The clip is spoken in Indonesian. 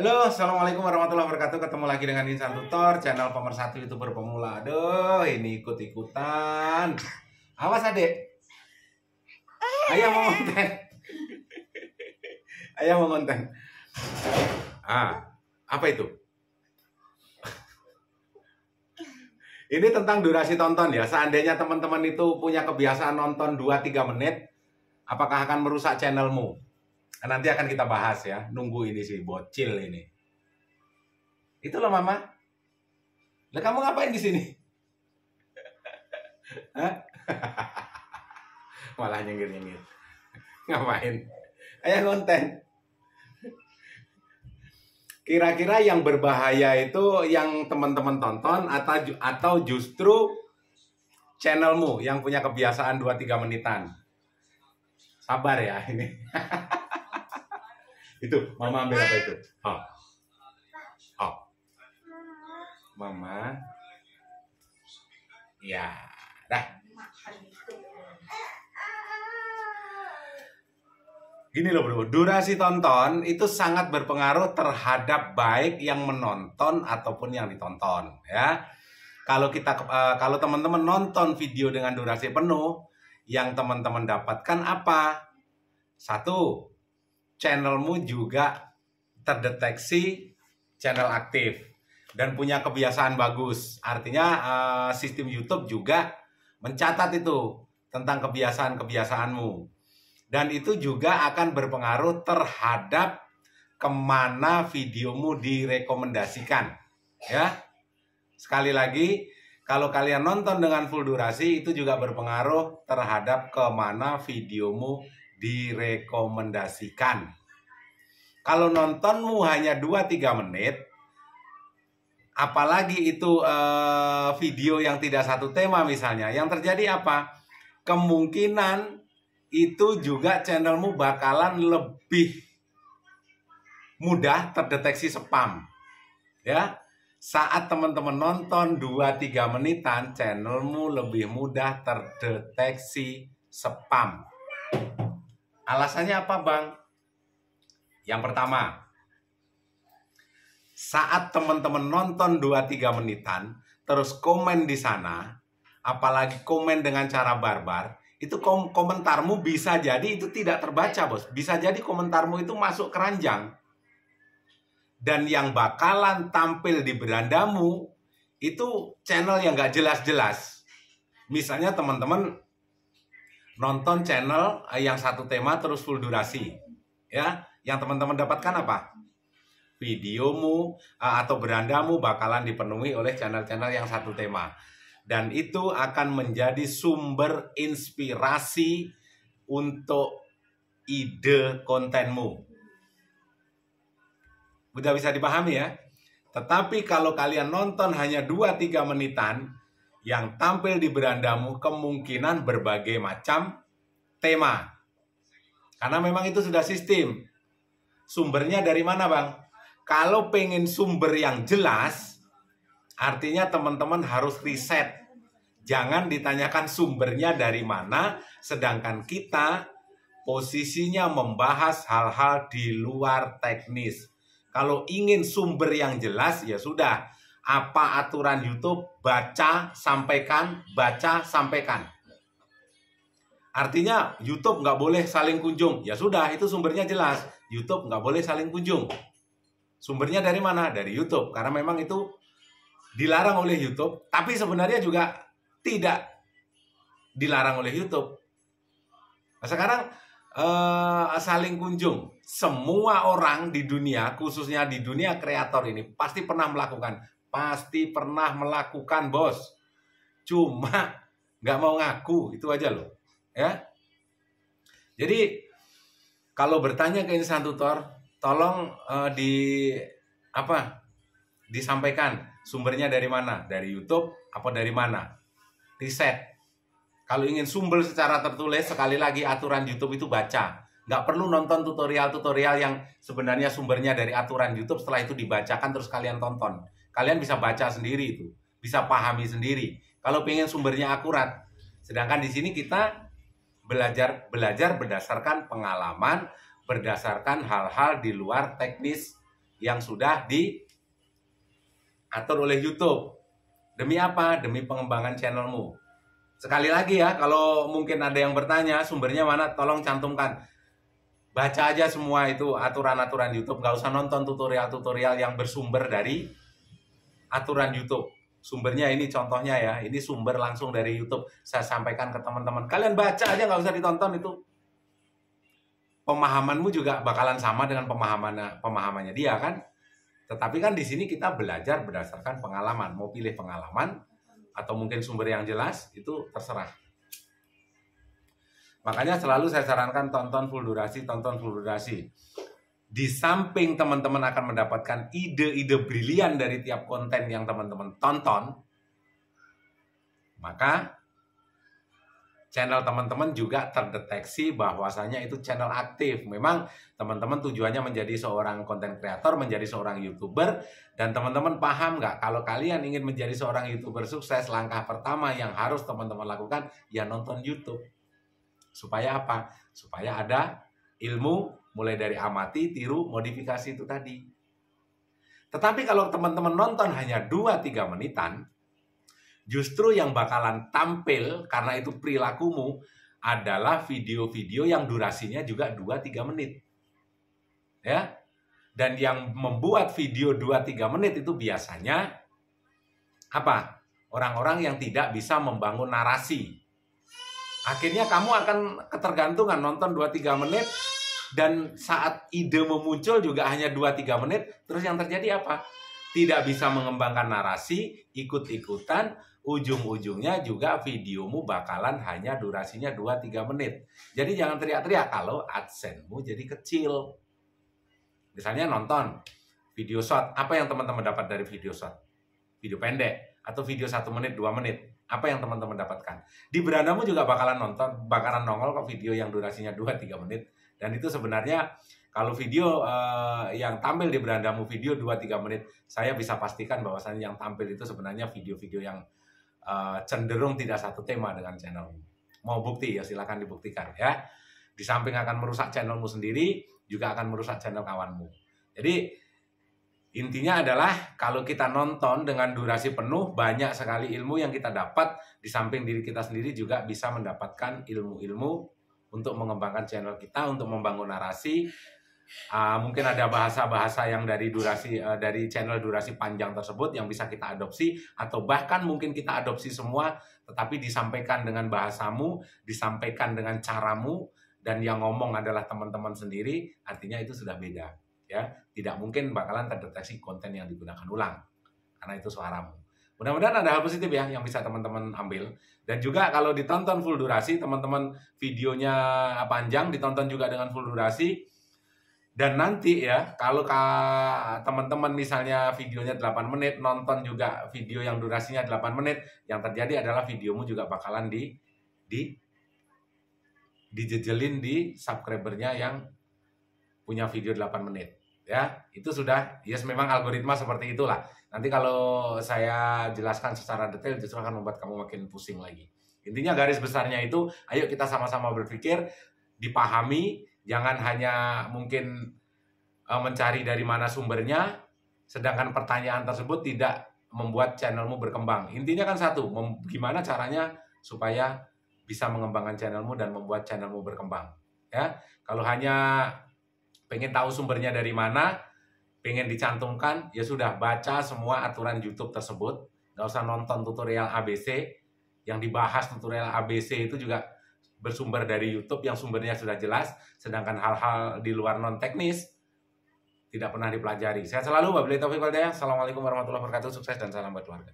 Halo, assalamualaikum warahmatullahi wabarakatuh. Ketemu lagi dengan Insan Tutor, channel pemersatu youtuber pemula. Aduh, ini ikut-ikutan. Awas adek. Ayah mau konten. Ayah mau konten. Apa itu? Ini tentang durasi tonton ya. Seandainya teman-teman itu punya kebiasaan nonton 2-3 menit, apakah akan merusak channelmu? Nanti akan kita bahas ya. Nunggu ini sih, bocil ini. Itu loh Mama. Lah kamu ngapain di sini? Hah? Malah nyengir-nyengir. Ngapain? Ayah konten. Kira-kira yang berbahaya itu yang teman-teman tonton atau justru channelmu yang punya kebiasaan 2-3 menitan? Sabar ya ini. Itu, Mama ambil apa itu? Oh. Mama. Ya, dah. Gini loh bro, durasi tonton itu sangat berpengaruh terhadap baik yang menonton ataupun yang ditonton ya. Kalau teman-teman nonton video dengan durasi penuh, yang teman-teman dapatkan apa? Satu, channelmu juga terdeteksi channel aktif dan punya kebiasaan bagus. Artinya sistem YouTube juga mencatat itu tentang kebiasaan-kebiasaanmu. Dan itu juga akan berpengaruh terhadap kemana videomu direkomendasikan. Ya, sekali lagi, kalau kalian nonton dengan full durasi, itu juga berpengaruh terhadap kemana videomu direkomendasikan. Kalau nontonmu hanya 2-3 menit, apalagi itu video yang tidak satu tema misalnya, yang terjadi apa? Kemungkinan itu juga channelmu bakalan lebih mudah terdeteksi spam. Ya, saat teman-teman nonton 2-3 menitan, channelmu lebih mudah terdeteksi spam. Alasannya apa, Bang? Yang pertama, saat teman-teman nonton 2-3 menitan, terus komen di sana, apalagi komen dengan cara barbar, itu komentarmu bisa jadi itu tidak terbaca, bos. Bisa jadi komentarmu itu masuk keranjang. Dan yang bakalan tampil di berandamu, itu channel yang gak jelas-jelas. Misalnya teman-teman nonton channel yang satu tema terus full durasi. Ya, yang teman-teman dapatkan apa? Videomu atau berandamu bakalan dipenuhi oleh channel-channel yang satu tema. Dan itu akan menjadi sumber inspirasi untuk ide kontenmu. Udah bisa dipahami ya? Tetapi kalau kalian nonton hanya 2-3 menitan, yang tampil di berandamu kemungkinan berbagai macam tema. Karena memang itu sudah sistem. Sumbernya dari mana, Bang? Kalau pengen sumber yang jelas, artinya teman-teman harus riset. Jangan ditanyakan sumbernya dari mana, sedangkan kita posisinya membahas hal-hal di luar teknis. Kalau ingin sumber yang jelas, ya sudah. Apa aturan YouTube? Baca, sampaikan, baca, sampaikan. Artinya YouTube nggak boleh saling kunjung. Ya sudah, itu sumbernya jelas. YouTube nggak boleh saling kunjung. Sumbernya dari mana? Dari YouTube. Karena memang itu dilarang oleh YouTube, tapi sebenarnya juga tidak dilarang oleh YouTube. Nah, sekarang saling kunjung. Semua orang di dunia, khususnya di dunia kreator ini, pasti pernah melakukan. Pasti pernah melakukan, bos. Cuma nggak mau ngaku, itu aja loh. Ya. Jadi, kalau bertanya ke Insan Tutor, tolong disampaikan sumbernya dari mana? Dari YouTube apa dari mana? Riset. Kalau ingin sumber secara tertulis, sekali lagi aturan YouTube itu baca. Nggak perlu nonton tutorial-tutorial yang sebenarnya sumbernya dari aturan YouTube, setelah itu dibacakan terus kalian tonton. Kalian bisa baca sendiri itu, bisa pahami sendiri. Kalau pengen sumbernya akurat. Sedangkan di sini kita belajar berdasarkan pengalaman, berdasarkan hal-hal di luar teknis yang sudah diatur oleh YouTube. Demi apa? Demi pengembangan channelmu. Sekali lagi ya, kalau mungkin ada yang bertanya sumbernya mana, tolong cantumkan. Baca aja semua itu aturan-aturan YouTube, nggak usah nonton tutorial-tutorial yang bersumber dari aturan YouTube. Sumbernya ini contohnya ya, ini sumber langsung dari YouTube. Saya sampaikan ke teman-teman, kalian baca aja, nggak usah ditonton itu. Pemahamanmu juga bakalan sama dengan pemahamannya dia kan. Tetapi kan di sini kita belajar berdasarkan pengalaman. Mau pilih pengalaman atau mungkin sumber yang jelas, itu terserah. Makanya selalu saya sarankan tonton full durasi. Di samping teman-teman akan mendapatkan ide-ide brilian dari tiap konten yang teman-teman tonton, maka channel teman-teman juga terdeteksi bahwasanya itu channel aktif. Memang teman-teman tujuannya menjadi seorang konten kreator, menjadi seorang YouTuber, dan teman-teman paham nggak kalau kalian ingin menjadi seorang YouTuber sukses, langkah pertama yang harus teman-teman lakukan ya nonton YouTube. Supaya apa? Supaya ada ilmu mulai dari amati, tiru, modifikasi itu tadi. Tetapi kalau teman-teman nonton hanya 2-3 menitan, justru yang bakalan tampil karena itu perilakumu adalah video-video yang durasinya juga 2-3 menit. Ya. Dan yang membuat video 2-3 menit itu biasanya apa? Orang-orang yang tidak bisa membangun narasi. Akhirnya kamu akan ketergantungan nonton 2-3 menit dan saat ide memuncul juga hanya 2-3 menit, terus yang terjadi apa? Tidak bisa mengembangkan narasi, ikut-ikutan, ujung-ujungnya juga videomu bakalan hanya durasinya 2-3 menit. Jadi jangan teriak-teriak kalau AdSense-mu jadi kecil. Misalnya nonton video short, apa yang teman-teman dapat dari video short? Video pendek atau video 1 menit, 2 menit. Apa yang teman-teman dapatkan? Di berandamu juga bakalan nongol kok video yang durasinya 2-3 menit. Dan itu sebenarnya kalau video yang tampil di berandamu video 2-3 menit, saya bisa pastikan bahwasannya yang tampil itu sebenarnya video-video yang cenderung tidak satu tema dengan channel. Mau bukti ya silakan dibuktikan ya. Di samping akan merusak channelmu sendiri, juga akan merusak channel kawanmu. Jadi intinya adalah kalau kita nonton dengan durasi penuh, banyak sekali ilmu yang kita dapat. Di samping diri kita sendiri juga bisa mendapatkan ilmu-ilmu untuk mengembangkan channel kita, untuk membangun narasi. Mungkin ada bahasa-bahasa yang dari channel durasi panjang tersebut yang bisa kita adopsi, atau bahkan mungkin kita adopsi semua, tetapi disampaikan dengan bahasamu, disampaikan dengan caramu, dan yang ngomong adalah teman-teman sendiri, artinya itu sudah beda. Ya, tidak mungkin bakalan terdeteksi konten yang digunakan ulang karena itu suaramu. Mudah-mudahan ada hal positif ya yang bisa teman-teman ambil. Dan juga kalau ditonton full durasi, teman-teman videonya panjang, ditonton juga dengan full durasi. Dan nanti ya, kalau teman-teman misalnya videonya 8 menit, nonton juga video yang durasinya 8 menit, yang terjadi adalah videomu juga bakalan dijejelin di subscribernya yang punya video 8 menit. Ya, itu sudah, yes, memang algoritma seperti itulah. Nanti kalau saya jelaskan secara detail justru akan membuat kamu makin pusing lagi. Intinya garis besarnya itu, ayo kita sama-sama berpikir, dipahami, jangan hanya mungkin mencari dari mana sumbernya, sedangkan pertanyaan tersebut tidak membuat channelmu berkembang. Intinya kan satu, gimana caranya supaya bisa mengembangkan channelmu dan membuat channelmu berkembang. Ya, kalau hanya pengen tahu sumbernya dari mana, pengen dicantumkan, ya sudah baca semua aturan YouTube tersebut. Nggak usah nonton tutorial ABC. Yang dibahas tutorial ABC itu juga bersumber dari YouTube yang sumbernya sudah jelas. Sedangkan hal-hal di luar non-teknis tidak pernah dipelajari. Saya selalu wabillahi taufiq wal hidayah. Assalamualaikum warahmatullahi wabarakatuh. Sukses dan salam buat keluarga.